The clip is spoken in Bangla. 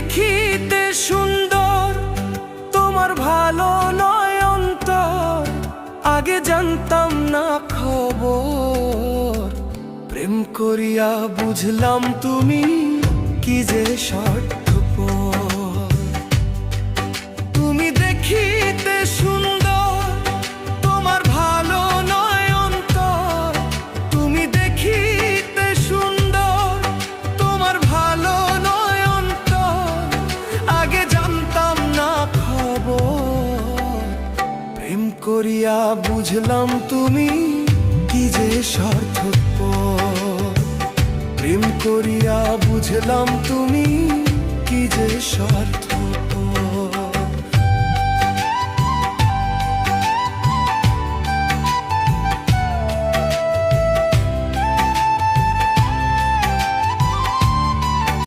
দেখিতে সুন্দর, তোমার ভালো নয় অন্তর, আগে জানতাম না খবর। প্রেম করিয়া বুঝলাম তুমি কি যে স্বার্থপর। তুমি দেখিতে সুন্দর, তোমার ভালো নয় অন্তর, তুমি দেখিতে সুন্দর, তোমার ভালো নয় অন্তর, আগে জানতাম না খবর। প্রেম করিয়া বুঝলাম তুমি কি যে স্বার্থপর। প্রেম করিয়া বুঝলাম তুমি কি যে স্বার্থপর।